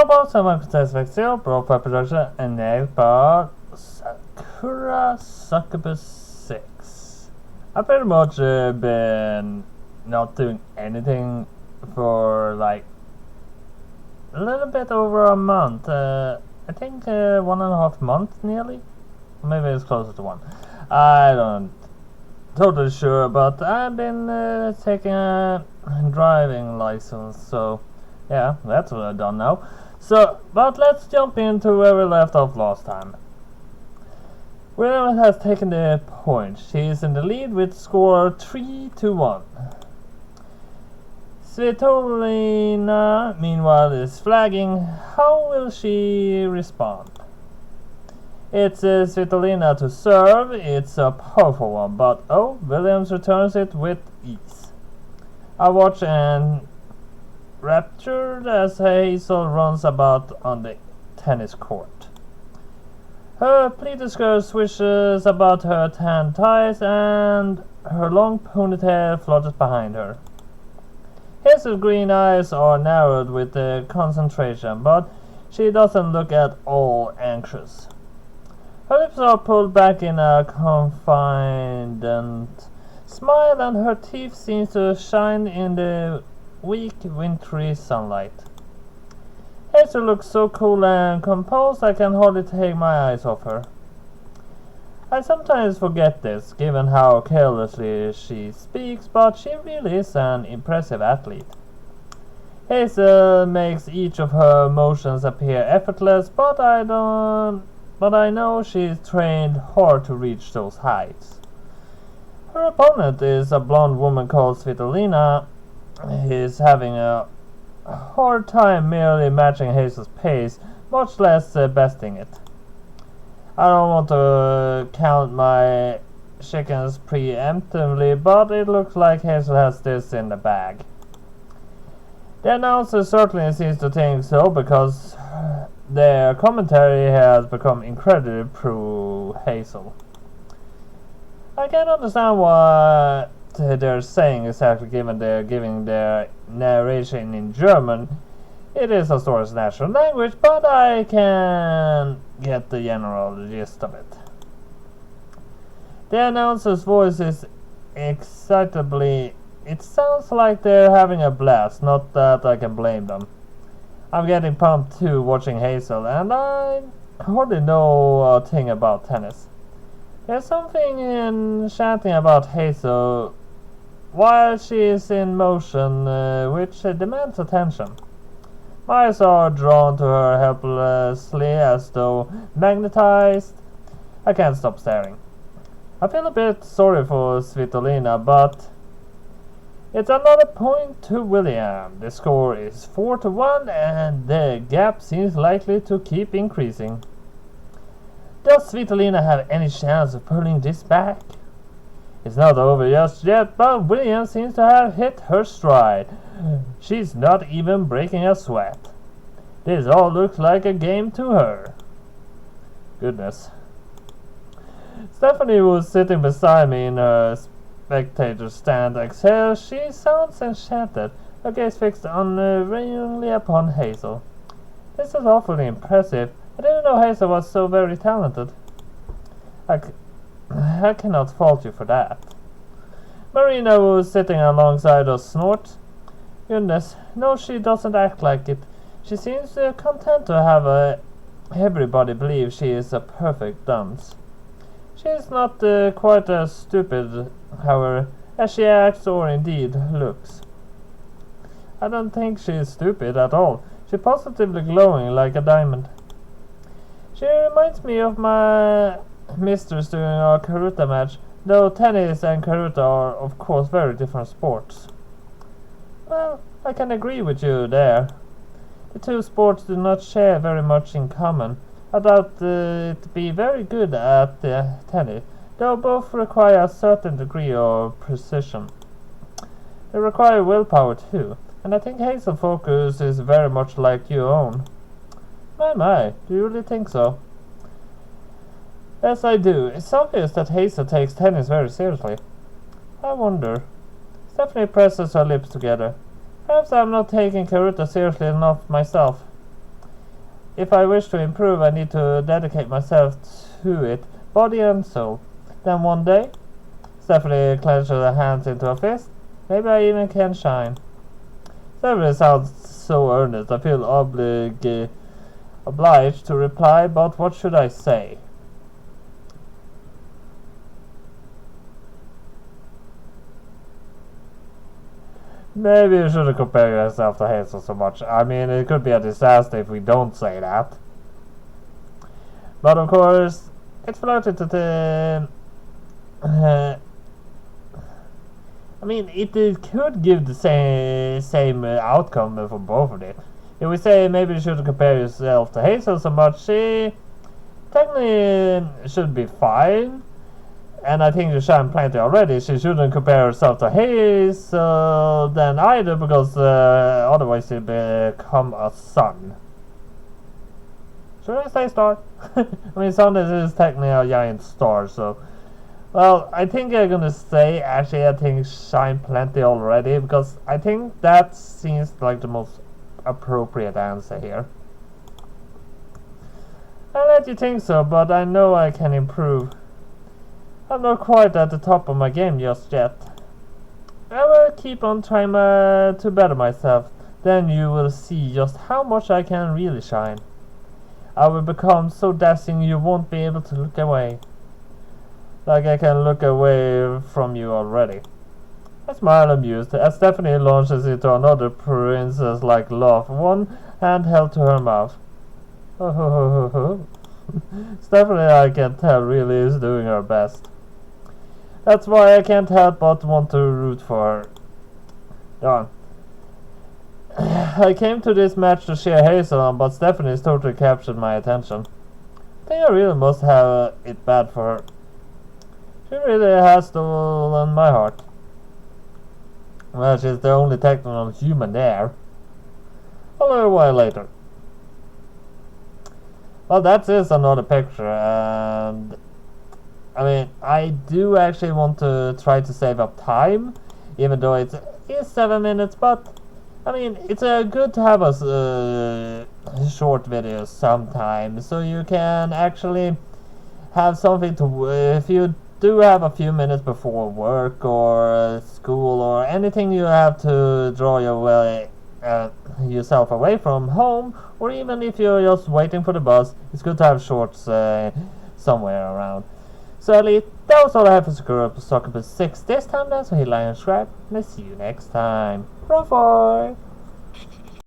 Hello, boss. I'm Zero, profile production, and now for Sakura Succubus 6. I've pretty much been not doing anything for like a little bit over a month. I think 1.5 months nearly. Maybe it's closer to one. I don't totally sure, but I've been taking a driving license, so yeah, that's what I've done now. So, but let's jump into where we left off last time. William has taken the point. She is in the lead with score 3-1. Svitolina, meanwhile, is flagging. How will she respond? It's Svitolina to serve. It's a powerful one, but oh, Williams returns it with ease. I watch and raptured as Hazel runs about on the tennis court. Her pleated skirt swishes about her tan thighs and her long ponytail flutters behind her. Hazel's green eyes are narrowed with concentration, but she doesn't look at all anxious. Her lips are pulled back in a confident smile, and her teeth seem to shine in the weak, wintry sunlight. Hazel looks so cool and composed I can hardly take my eyes off her. I sometimes forget this, given how carelessly she speaks, but she really is an impressive athlete. Hazel makes each of her motions appear effortless, but I know she's trained hard to reach those heights. Her opponent is a blonde woman called Svitolina. Is having a hard time merely matching Hazel's pace, much less besting it. I don't want to count my chickens preemptively, but it looks like Hazel has this in the bag. The announcer certainly seems to think so, because their commentary has become incredibly pro-Hazel. I can't understand what they're saying exactly, given they're giving their narration in German. It is a store's national language, but I can get the general gist of it. The announcer's voice is excitably. It sounds like they're having a blast, not that I can blame them. I'm getting pumped too watching Hazel, and I hardly know a thing about tennis. There's something enchanting about Hazel while she is in motion, which demands attention. My eyes are drawn to her helplessly, as though magnetized. I can't stop staring. I feel a bit sorry for Svitolina, but it's another point to William. The score is 4-1, and the gap seems likely to keep increasing. Does Svitolina have any chance of pulling this back? It's not over just yet, but William seems to have hit her stride. She's not even breaking a sweat. This all looks like a game to her. Goodness. Stephanie was sitting beside me in her spectator stand. Exhale, she sounds enchanted, her gaze fixed unvaryingly upon Hazel. This is awfully impressive. I didn't know Hazel was so very talented. I cannot fault you for that. Marina was sitting alongside us snort. Goodness, no, she doesn't act like it. She seems content to have everybody believe she is a perfect dunce. She is not quite as stupid, however, as she acts or indeed looks. I don't think she is stupid at all. She's positively glowing like a diamond. She reminds me of my mistress during our Karuta match, though tennis and Karuta are of course very different sports. Well, I can agree with you there. The two sports do not share very much in common. I doubt it be very good at tennis, though both require a certain degree of precision. They require willpower too, and I think Hazel's focus is very much like your own. My, do you really think so? Yes, I do. It's obvious that Hazel takes tennis very seriously. I wonder. Stephanie presses her lips together. Perhaps I'm not taking Karuta seriously enough myself. If I wish to improve, I need to dedicate myself to it, body and soul. Then one day, Stephanie clenched her hands into a fist. Maybe I even can shine. Stephanie sounds so earnest. I feel obliged to reply, but what should I say? Maybe you shouldn't compare yourself to Hazel so much. I mean, it could be a disaster if we don't say that. But of course, it's flirted to the... I mean, it could give the same outcome for both of them. If we say maybe you shouldn't compare yourself to Hazel so much, she technically should be fine. And I think you shine plenty already. She shouldn't compare herself to Hazel then either, because otherwise she'll become a son. Should I say star? I mean, sun is technically a giant star, so... Well, I think I'm gonna say, actually, I think shine plenty already, because I think that seems like the most appropriate answer here. I let you think so, but I know I can improve. I'm not quite at the top of my game just yet. I will keep on trying to better myself. Then you will see just how much I can really shine. I will become so dazzling you won't be able to look away. Like I can look away from you already. I smile amused as Stephanie launches into another princess-like laugh, one hand held to her mouth. Stephanie, I can tell, really is doing her best. That's why I can't help but want to root for her. Darn. I came to this match to cheer Hazel on, but Stephanie's totally captured my attention. I think I really must have it bad for her. She really has stolen my heart. Well, she's the only technical human there. A little while later. Well, that is another picture, and... I mean, I do actually want to try to save up time, even though it's 7 minutes, but... I mean, it's good to have a short videos sometimes, so you can actually have something to... if you do have a few minutes before work or school or anything you have to draw yourself away from home, or even if you're just waiting for the bus, it's good to have shorts somewhere around. So that was all I have for Sakura Succubus 6 this time. That's why hit, like, and subscribe, and I'll see you next time. Bye.